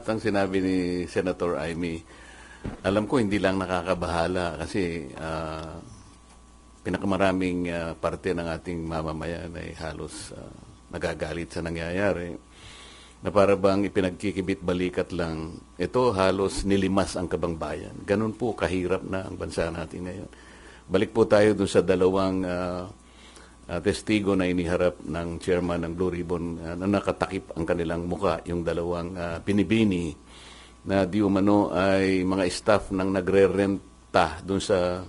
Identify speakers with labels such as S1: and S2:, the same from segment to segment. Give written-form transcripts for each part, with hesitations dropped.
S1: Ang sinabi ni Senator Amy, alam ko hindi lang nakakabahala kasi pinakamaraming parte ng ating mamamayan ay halos nagagalit sa nangyayari. Na para bang ipinagkikibit balikat lang, ito halos nilimas ang kabangbayan. Ganun po kahirap na ang bansa natin ngayon. Balik po tayo dun sa dalawang testigo na iniharap ng chairman ng Blue Ribbon na nakatakip ang kanilang muka, yung dalawang pinibini na di umano ay mga staff ng nagre-renta dun sa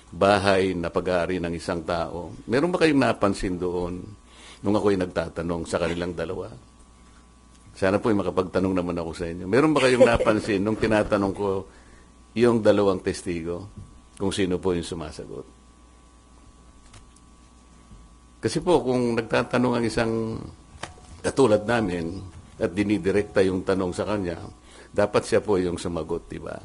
S1: bahay na pag-aari ng isang tao. Meron ba kayong napansin doon nung ako'y nagtatanong sa kanilang dalawa? Sana po'y makapagtanong naman ako sa inyo. Meron ba kayong napansin nung tinatanong ko yung dalawang testigo kung sino po yung sumasagot? Kasi po, kung nagtatanong ang isang katulad namin at dinidirekta yung tanong sa kanya, dapat siya po yung sumagot, di ba?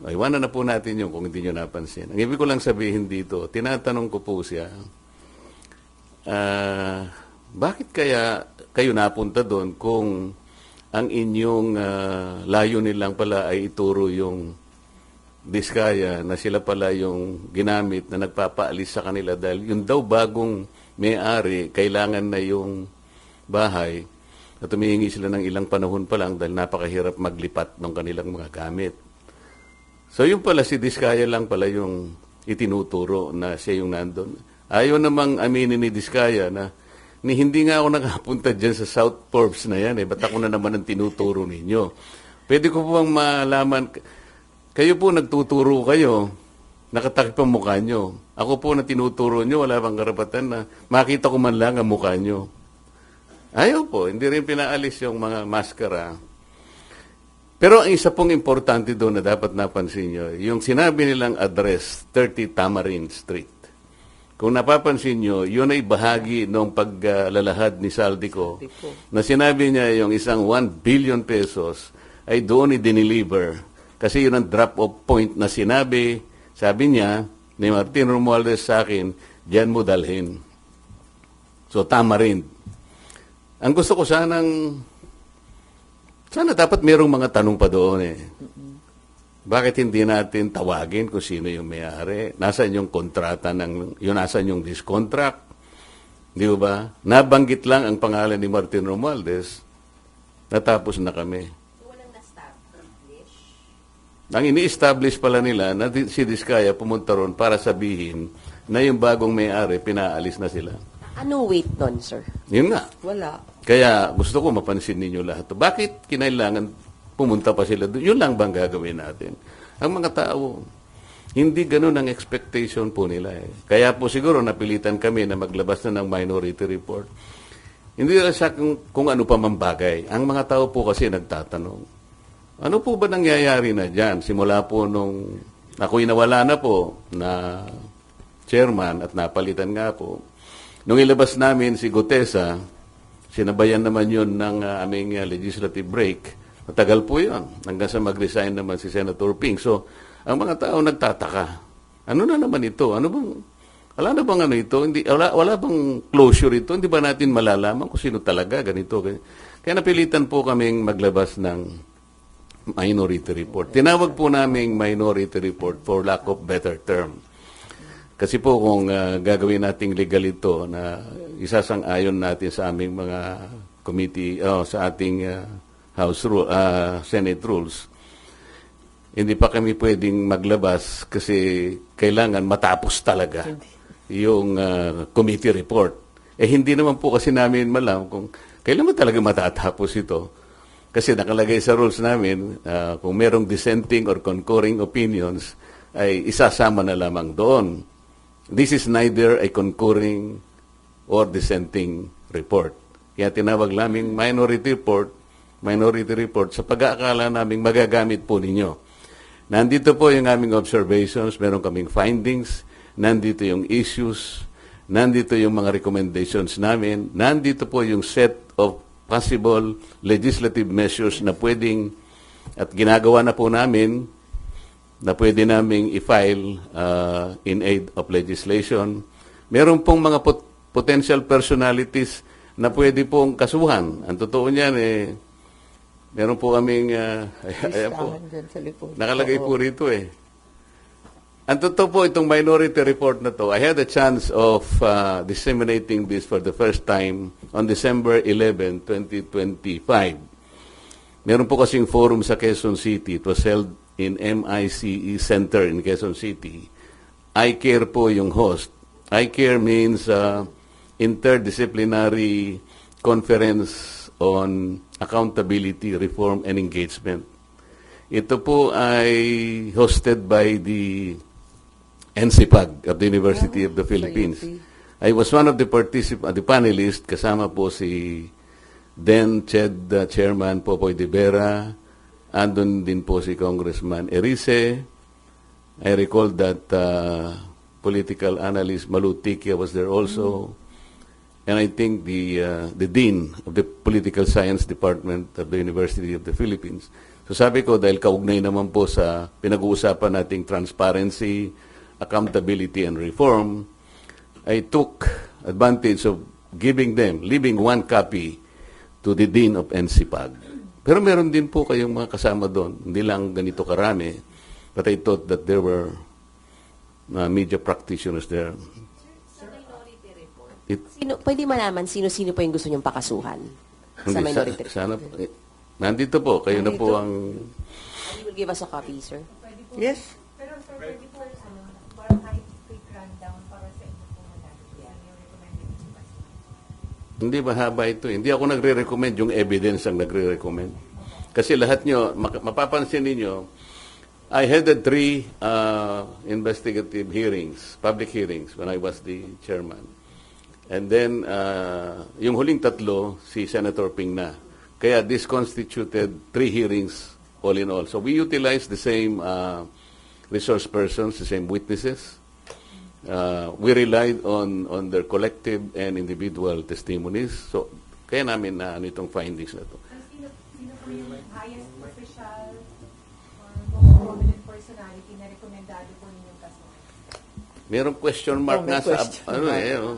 S1: Iwanan na po natin yung kung hindi nyo napansin. Ang ibig ko lang sabihin dito, tinatanong ko po siya, bakit kaya kayo napunta doon kung ang inyong layunin lang pala ay ituro yung diskaya na sila pala yung ginamit na nagpapaalis sa kanila dahil yung daw bagong may-ari, kailangan na yung bahay at humihingi sila ng ilang panahon pa lang dahil napakahirap maglipat ng kanilang mga gamit. So yung pala si Diskaya lang pala yung itinuturo na siya yung nandun. Ayaw namang aminin ni Diskaya na hindi nga ako nakapunta dyan sa South Forbes na yan. Ba't ako na naman ang tinuturo ninyo? Pwede ko po bang malaman, kayo po nagtuturo kayo, nakatakip ang mukha nyo. Ako po na tinuturo nyo, wala bang karapatan na makita ko man lang ang mukha nyo. Ayaw po, hindi rin pinaalis yung mga maskara. Pero ang isa pong importante doon na dapat napansin nyo, yung sinabi nilang address, 30 Tamarind Street. Kung napapansin nyo, yun ay bahagi ng paglalahad ni Saldico na sinabi niya yung isang 1 billion pesos ay doon i-deliver. Kasi yun ang drop-off point na sinabi, sabi niya, ni Martin Romualdez sa akin, diyan mo dalhin. So, Tamarind. Ang gusto ko sana dapat mayroong mga tanong pa doon eh. Bakit hindi natin tawagin kung sino yung may-ari? Nasaan yung kontrata nasaan yung discontract? Di ba? Nabanggit lang ang pangalan ni Martin Romualdez, natapos na kami.
S2: So, walang na-establish?
S1: Ang ini-establish pala nila na si Diskaya pumunta ron para sabihin na yung bagong may-ari, pinaalis na sila.
S2: Ano weight nun, sir?
S1: Yun nga.
S2: Wala.
S1: Kaya gusto ko mapansin ninyo lahat. Bakit kinailangan pumunta pa sila doon? Yun lang bang gagawin natin? Ang mga tao, hindi ganun ang expectation po nila eh. Kaya po siguro napilitan kami na maglabas na ng minority report. Hindi lang sa kung ano pa man bagay. Ang mga tao po kasi nagtatanong, ano po ba nangyayari na dyan? Simula po nung ako'y nawala na po na chairman at napalitan nga po. Nung ilabas namin si Gutesa, sinabayan naman yun ng aming legislative break. Matagal po yun, hanggang sa mag-resign naman si Senator Ping. So, ang mga tao nagtataka, ano na naman ito? Wala na bang ano ito? Wala bang closure ito? Hindi ba natin malalaman kung sino talaga ganito? Kaya napilitan po kaming maglabas ng minority report. Tinawag po naming minority report for lack of better term. Kasi po kung gagawin nating legal ito na isasang-ayon natin sa aming mga committee, sa ating Senate rules, hindi pa kami pwedeng maglabas kasi kailangan matapos talaga yung committee report. Hindi naman po kasi namin malam kung kailan mo talaga matatapos ito. Kasi nakalagay sa rules namin, kung merong dissenting or concurring opinions, ay isasama na lamang doon. This is neither a concurring or dissenting report. Kaya tinawag naming minority report sa pag-aakala naming magagamit po ninyo. Nandito po yung aming observations, meron kaming findings, nandito yung issues, nandito yung mga recommendations namin, nandito po yung set of possible legislative measures na pwedeng at ginagawa na po namin na pwede naming i-file in aid of legislation. Meron pong mga potential personalities na pwede pong kasuhan. Ang totoo niyan Meron po kaming, ayan po,
S3: Listahan dyan sa likod.
S1: nakalagay
S3: Oo.
S1: po rito eh. Ang totoo po, itong minority report na to, I had a chance of disseminating this for the first time on December 11, 2025. Meron po kasing forum sa Quezon City. It was held in MICE Center in Quezon City. I-CARE po yung host. I-CARE means Interdisciplinary Conference on Accountability, Reform, and Engagement. Ito po ay hosted by the NCPAG of the University of the Philippines. I was one of the the panelists, kasama po si then Chairman Popoy de Vera, andun din po si Congressman Erice. I recall that political analyst Malu Tikia was there also. And I think the Dean of the Political Science Department of the University of the Philippines. So sabi ko, dahil kaugnay naman po sa pinag-uusapan nating transparency, accountability, and reform, I took advantage of leaving one copy to the Dean of NCPAG. Pero meron din po kayong mga kasama doon, hindi lang ganito karami, but I thought that there were media practitioners there.
S2: Sa minority report,
S1: It-
S2: pwede malaman sino-sino po yung gusto niyong pakasuhan sa minority report?
S1: Sana, nandito po, kayo na po ang...
S2: You will give us a copy, sir?
S3: Yes.
S4: Pero sir, pwede po, parang kahit quick rundown para sa inyo po madami. Yan yung recommended expansion.
S1: Hindi mahaba ito. Hindi ako nagre-recommend, yung evidence ang nagre-recommend. Kasi lahat nyo, mapapansin ninyo, I headed 3 investigative hearings, public hearings, when I was the chairman. And then, yung huling 3, si Senator Ping na. Kaya this constituted 3 hearings all in all. So we utilized the same resource persons, the same witnesses. We relied on their collective and individual testimonies. So, kaya namin na itong findings na to.
S4: Sino po yung highest official or most prominent personality na rekomendado po ninyong kasuhan?
S1: Merong question mark
S3: Oh, may
S1: nga sa,
S3: question
S1: ano
S3: mark.
S1: eh, oh.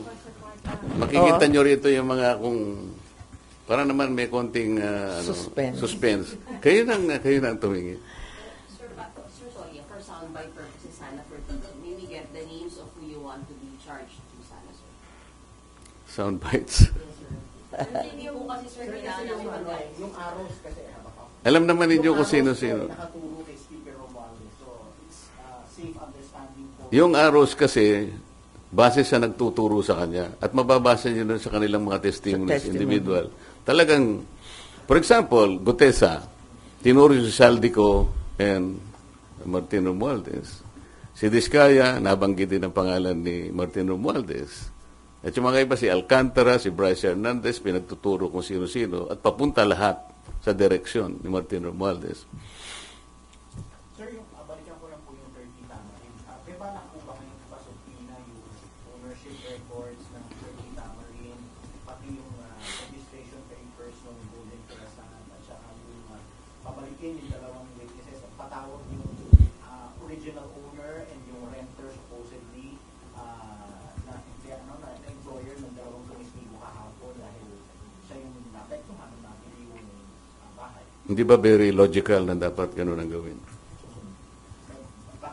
S1: Makikita nyo rito yung mga kung, para naman may konting suspense. Kayo nang tumingin.
S2: Sir, sorry, for soundbite purposes, sana for teaching, may we get the names of who you want to be charged to sana, sir?
S1: Sound bites.
S2: Yes, sir. Hindi po kasi, sir, kailangan namin mag-guide.
S5: Yung arrows kasi habaka.
S1: Alam naman ninyo kung
S5: Yung arrows
S1: sino-sino.
S5: po, nakaturo kay Speaker Romualdez. So, it's safe understanding po.
S1: Yung arrows kasi, base sa nagtuturo sa kanya at mababasa nyo nun sa kanilang mga testimonies,
S3: Sa testimony.
S1: individual. Talagang, for example, Gutesa, tinuro si Saldico and Martin Romualdez. Si Diskaya, nabanggit din ang pangalan ni Martin Romualdez. At yung mga iba, si Alcantara, si Bryce Hernandez, pinagtuturo kung sino-sino at papunta lahat sa direksyon ni Martin Romualdez.
S5: Sir, yung balikan ko lang po yung 30 Tamarin. May balak po ba kayong pasupina yung ownership records ng 30 Tamarin, pati yung registration papers ng Golden Corazon, at saka yung pabalikin yung dalawang witnesses at patawag yung original owner and yung renter supposedly na employer ng dalawang tumistigo kahapon dahil siya yung naapektuhan ng nabili yung bahay.
S1: Hindi ba very logical na dapat ganun ang gawin?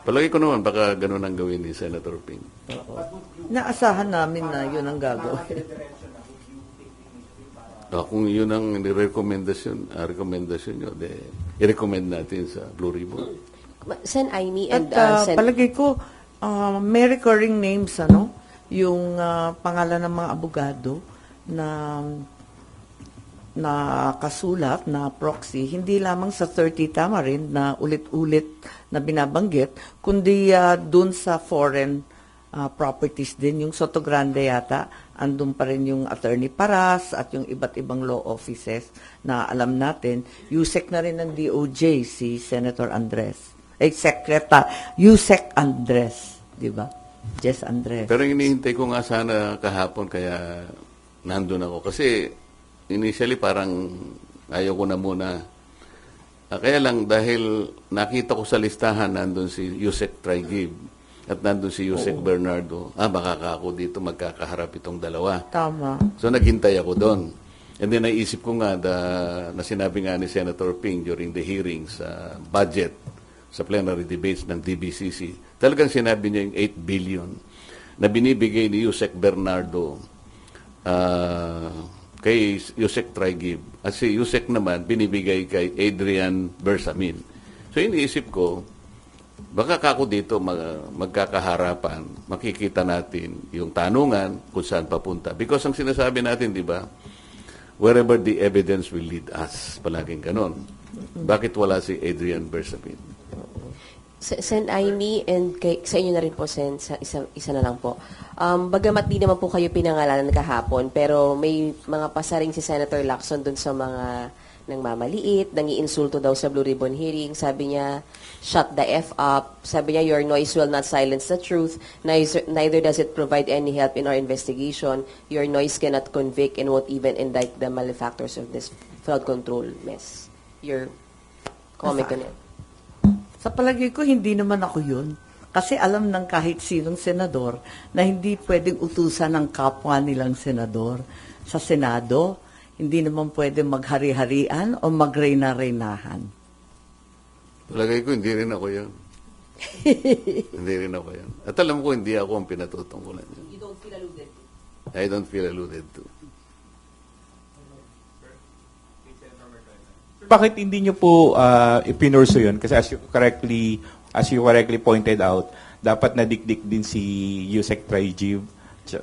S1: Palagi ko naman, baka ganun ang gawin ni Senator Ping.
S3: Naasahan namin na yun ang gagawin.
S1: Kung yun ang rekomendasyon nyo, i-recommend natin sa Blue Ribbon.
S2: Sen Aimee
S3: At
S2: and Sen...
S3: palagay ko, may recurring names, ano? Yung pangalan ng mga abogado na kasulat na proxy, hindi lamang sa 30 Tamarin na ulit-ulit na binabanggit, kundi dun sa foreign properties din. Yung Soto Grande yata, andun pa rin yung Attorney Paras at yung iba't ibang law offices na alam natin. Yusek na rin ng DOJ si Senator Andres. Yusek Andres, di ba? Jess Andres.
S1: Pero hinihintay ko nga sana kahapon, kaya nandun ako. Kasi initially parang ayaw ko na muna. Kaya lang dahil nakita ko sa listahan, nandun si Yusek Traigib at nandun si Yusek Bernardo. Baka ako dito magkakaharap itong dalawa.
S3: Tama.
S1: So naghintay ako doon. And then naisip ko nga na sinabi nga ni Senator Ping during the hearings sa budget, sa plenary debates ng DBCC, talagang sinabi niya yung 8 billion na binibigay ni Yusek Bernardo kay Yusek Traigib. At si Yusek naman, binibigay kay Adrian Bersamin. So iniisip ko, baka kako dito magkakaharapan, makikita natin yung tanungan kung saan papunta. Because ang sinasabi natin, di ba, wherever the evidence will lead us, palaging ganon. Bakit wala si Adrian Bersamin?
S6: Sen Aimee, and sa inyo na rin po, Sen, isa na lang po. Bagamat di naman po kayo pinangalanan kahapon, pero may mga pasaring si Senator Lacson dun sa mga nangmamaliit, nangiinsulto daw sa Blue Ribbon hearing. Sabi niya, shut the F up. Sabi niya, your noise will not silence the truth. Neither does it provide any help in our investigation. Your noise cannot convict and won't even indict the malefactors of this flood control mess. Your comment on it.
S3: Sa palagay ko, hindi naman ako yun. Kasi alam ng kahit sinong senador na hindi pwedeng utusan ng kapwa nilang senador. Sa Senado, hindi naman pwedeng maghari-harian o magreyna-reynahan.
S1: Palagay ko, hindi rin ako yan. Hindi rin ako yan. At alam ko, hindi ako ang pinatutungkulan yan.
S2: You don't feel alluded to?
S1: I don't feel alluded to.
S7: Bakit hindi nyo po ipinurso yun? Kasi as you correctly pointed out, dapat nadikdik din si Yusek Traigib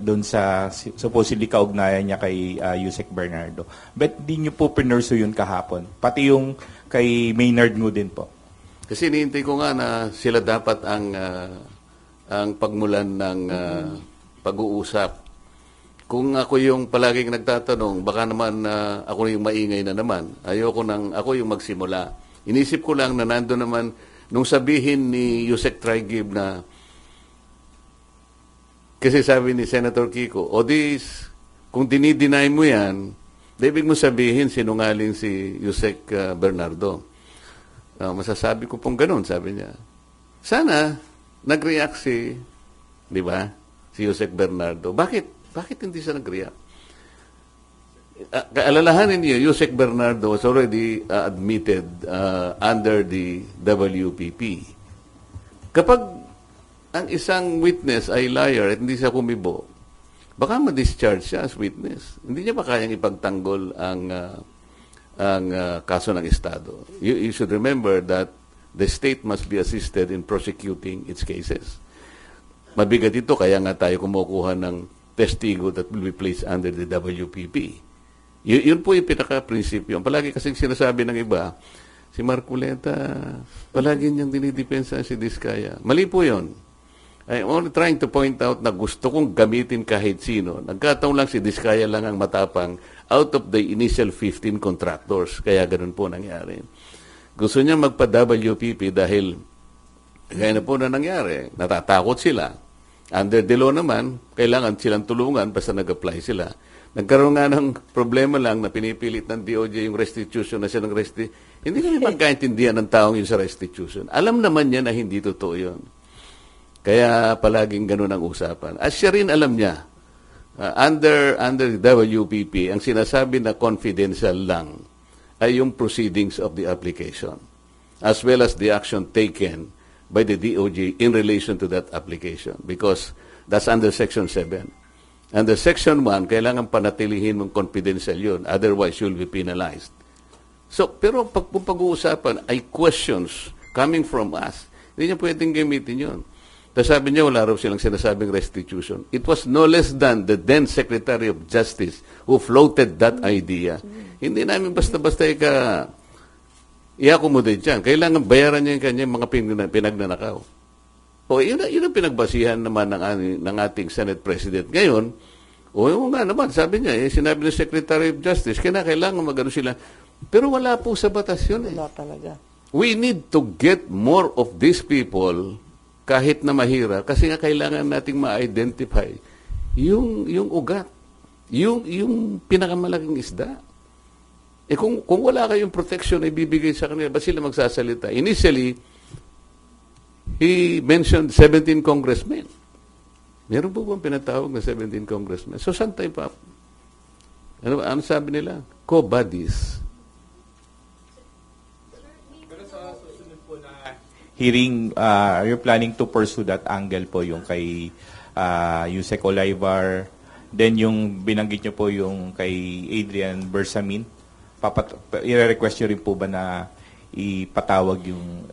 S7: doon sa supposedly kaugnayan niya kay Yusek Bernardo. But di nyo po pinurso yun kahapon? Pati yung kay Maynard Ngu din po?
S1: Kasi niintay ko nga na sila dapat ang pagmulan ng pag-uusap. Kung ako yung palaging nagtatanong, baka naman ako yung maingay na naman. Ako yung magsimula. Inisip ko lang na nando naman, nung sabihin ni Yusek Traigib na, kasi sabi ni Senator Kiko, kung dinideny mo yan, ibig mo sabihin sinungaling si Yusek Bernardo. Masasabi ko pong ganun, sabi niya. Sana nag-react di ba, si Yusek Bernardo. Bakit hindi siya nag-react? Kaalalahanin niyo, Yusek Bernardo was already admitted under the WPP. Kapag ang isang witness ay liar at hindi siya kumibo, baka ma-discharge siya as witness. Hindi niya ba kayang ipagtanggol ang kaso ng Estado? You should remember that the state must be assisted in prosecuting its cases. Mabigat ito, kaya nga tayo kumukuha ng testigo that will be placed under the WPP. Yun po yung pinaka-prinsipyo. Palagi kasing sinasabi ng iba, si Marculeta, palagi niyang dinidepensa si Diskaya. Mali po yun. I'm only trying to point out na gusto kong gamitin kahit sino. Nagkataon lang si Diskaya lang ang matapang out of the initial 15 contractors. Kaya ganun po nangyari. Gusto niya magpa-WPP dahil kaya na po na nangyari. Natatakot sila. Under the law naman, kailangan silang tulungan basta nag-apply sila. Nagkaroon nga ng problema lang na pinipilit ng DOJ yung restitution na siya ng Hindi kami magkaintindihan ng taong yun sa restitution. Alam naman niya na hindi totoo yun. Kaya palaging ganun ang usapan. At siya rin alam niya, under the WPP, ang sinasabi na confidential lang ay yung proceedings of the application, as well as the action taken by the DOJ in relation to that application, because that's under Section 7. Under Section 1, kailangan panatilihin mong confidential yun, otherwise you'll be penalized. So, pero pag-uusapan ay questions coming from us, hindi niya pwedeng gamitin yun. Tapos sabi niya, wala raw silang sinasabing restitution. It was no less than the then Secretary of Justice who floated that idea. Hindi namin basta-basta i-accommodate yan. Kailangan bayaran niya yung kanyang mga pinagnanakaw. O, yun ang pinagbasihan naman ng ating Senate President. Ngayon, yun nga naman, sabi niya, sinabi ng Secretary of Justice, kailangan magano sila. Pero wala po sa batas yun.
S3: Wala talaga.
S1: We need to get more of these people kahit na mahirap, kasi nga kailangan nating ma-identify yung ugat, yung pinakamalaking isda. Kung wala kayong protection na ibibigay sa kanila, ba sila magsasalita? Initially, he mentioned 17 congressmen. Meron po bang pinatawag na 17 congressmen? So, saan tayo pa? Ano sabi nila? Co-bodies.
S7: Pero sa susunod po na hearing, are you planning to pursue that angle po yung kay Yusek Olivar, then yung binanggit nyo po yung kay Adrian Bersamin? I-request nyo rin po ba na ipatawag yung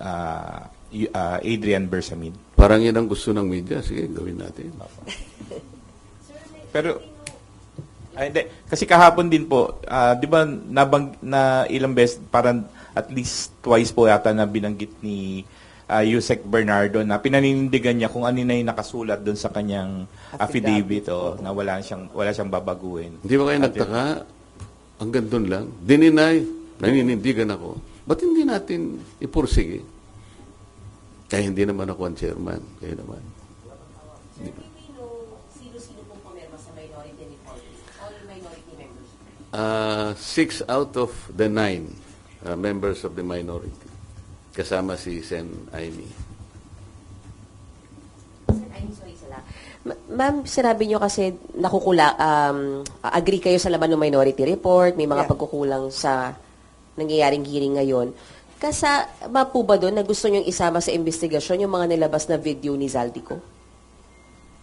S7: Adrian Bersamin?
S1: Parang yan ang gusto ng media. Sige, gawin natin.
S7: Pero hindi. Kasi kahapon din po, 'di ba na ilang beses, parang at least twice po yata na binanggit ni Yusek Bernardo na pinaninindigan niya kung ano na yung nakasulat doon sa kanyang affidavit na wala siyang babaguhin.
S1: Hindi ba kayo nagtaka? Hanggang doon lang. Dininay, naninindigan ako. Ba't hindi natin ipursige? Kaya hindi naman ako ang chairman. Kaya naman.
S2: Sir, do we know sino-sino pong pumirma sa minority report? All minority members?
S1: 6 out of the 9 members of the minority. Kasama si Sen Aimee.
S6: Sir, I'm sorry sila. Ma'am, sinabi nyo kasi agree kayo sa laman ng minority report, may mga pagkukulang sa nangyayaring hearing ngayon. Kasama po ba doon na gusto nyong isama sa investigasyon yung mga nilabas na video ni Zaldico?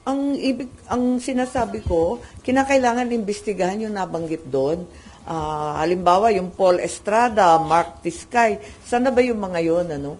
S3: Ang sinasabi ko, kinakailangan imbestigahan yung nabanggit doon. Halimbawa, yung Paul Estrada, Mark Tiscay, sana ba yung mga yon, ano?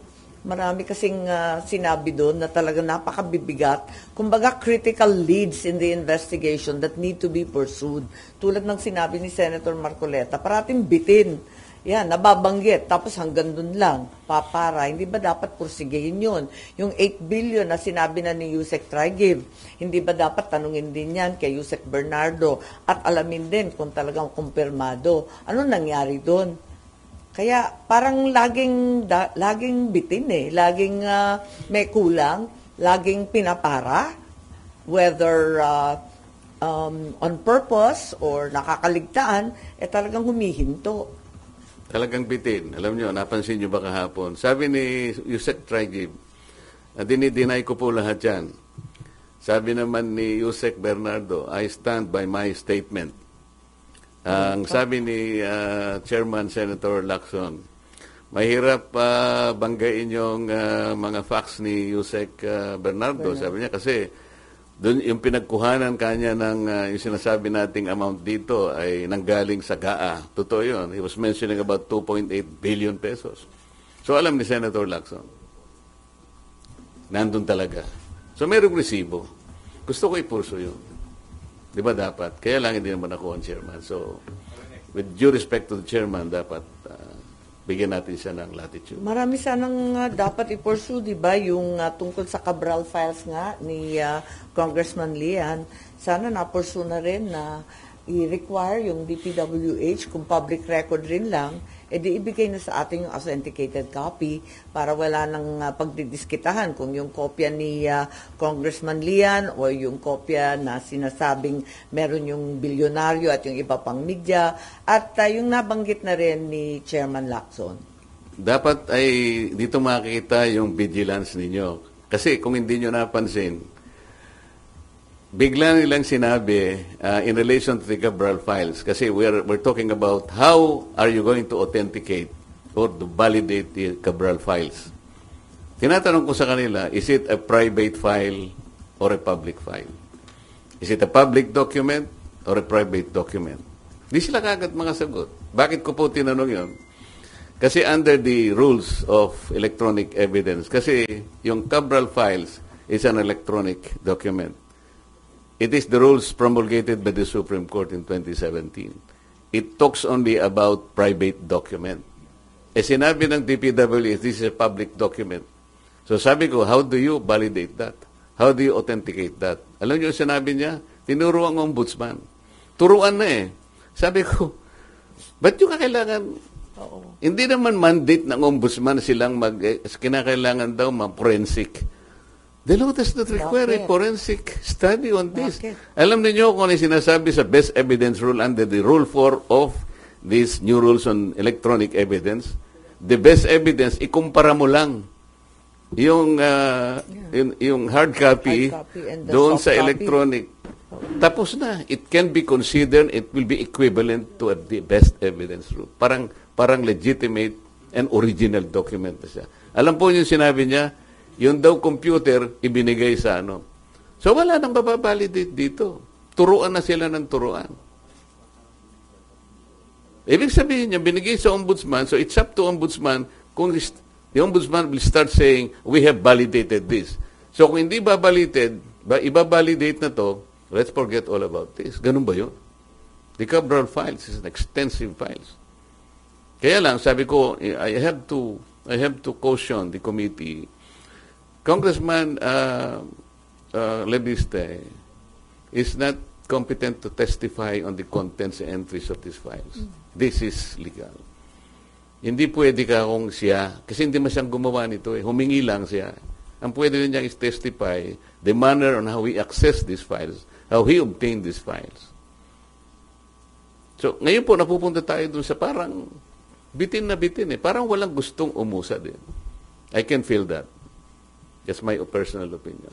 S3: Marami kasing sinabi doon na talagang napakabibigat. Kumbaga, critical leads in the investigation that need to be pursued. Tulad ng sinabi ni Senator Marcoleta, parating bitin. Yan, nababanggit. Tapos hanggang dun lang, papara. Hindi ba dapat pursigihin yun? Yung 8 billion na sinabi na ni Yusek Trigiv, hindi ba dapat tanungin din yan kay Yusek Bernardo at alamin din kung talagang kumpirmado. Ano nangyari doon? Kaya parang laging bitin laging may kulang, laging pinapara, whether on purpose or nakakaligtaan, talagang humihinto.
S1: Talagang bitin. Alam nyo, napansin nyo ba kahapon? Sabi ni Yusek Trigiv, dinideny ko po lahat yan. Sabi naman ni Yusek Bernardo, I stand by my statement. Ang sabi ni Chairman Senator Lacson, mahirap banggain yung mga facts ni Yusek Bernardo. Sabi niya kasi doon yung pinagkuhanan kanya ng yung sinasabi nating amount dito ay nanggaling sa GAA. Totoo yun. He was mentioning about 2.8 billion pesos. So alam ni Senator Lacson, nandun talaga. So mayroong resibo. Gusto ko ipurso yun. Di ba dapat? Kaya lang hindi naman ako ang chairman. So, with due respect to the chairman, dapat bigyan natin siya ng latitude.
S3: Marami sanang dapat i-pursue, di ba? Yung tungkol sa Cabral files nga ni Congressman Lian, sana na-pursue na rin na i-require yung DPWH, kung public record rin lang, di ibigay na sa ating yung authenticated copy para wala nang pagdidiskitahan kung yung kopya ni Congressman Lian o yung kopya na sinasabing meron yung bilyonaryo at yung iba pang media at yung nabanggit na rin ni Chairman Lacson.
S1: Dapat ay dito makikita yung vigilance ninyo. Kasi kung hindi nyo napansin, bigla nilang sinabi in relation to the Cabral files, kasi we're talking about how are you going to authenticate or to validate the Cabral files. Tinatanong ko sa kanila, is it a private file or a public file? Is it a public document or a private document? Di sila kagad mga sagot. Bakit ko po tinanong yun? Kasi under the rules of electronic evidence, kasi yung Cabral files is an electronic document. It is the rules promulgated by the Supreme Court in 2017. It talks only about private document. Sinabi ng DPWH, this is a public document. So sabi ko, how do you validate that? How do you authenticate that? Alam niyo sinabi niya? Tinuro ang ombudsman. Turuan na Sabi ko, ba't yung kakailangan? Hindi naman mandate ng ombudsman silang kinakailangan daw forensic. The law does not require a forensic study on this. Alam niyo kung ano sinasabi sa best evidence rule under the Rule 4 of these new rules on electronic evidence? The best evidence, ikumpara mo lang yung hard copy
S3: and the
S1: doon
S3: soft
S1: sa
S3: copy.
S1: electronic. tapos na. It can be considered, it will be equivalent to the best evidence rule. Parang legitimate and original document na siya. Alam po yung sinabi niya, yung daw computer, ibinigay sa ano. So wala nang mababalidate dito. Turuan na sila ng turuan. Ibig sabihin niya, binigay sa ombudsman, so it's up to ombudsman kung the ombudsman will start saying, we have validated this. So kung hindi ibabalidate na to, let's forget all about this. Ganun ba yun? The Cabral files is an extensive files. Kaya lang, sabi ko, I have to caution the committee. Congressman Lebiste is not competent to testify on the contents and entries of these files. This is legal. Hindi pwede ka kung siya, kasi hindi masyang gumawa nito eh. Humingi lang siya. Ang pwede rin niya is testify the manner on how he accessed these files, how he obtained these files. So, ngayon po, napupunta tayo dun sa parang bitin na bitin eh. Parang walang gustong umusa din. I can feel that. That's my personal opinion.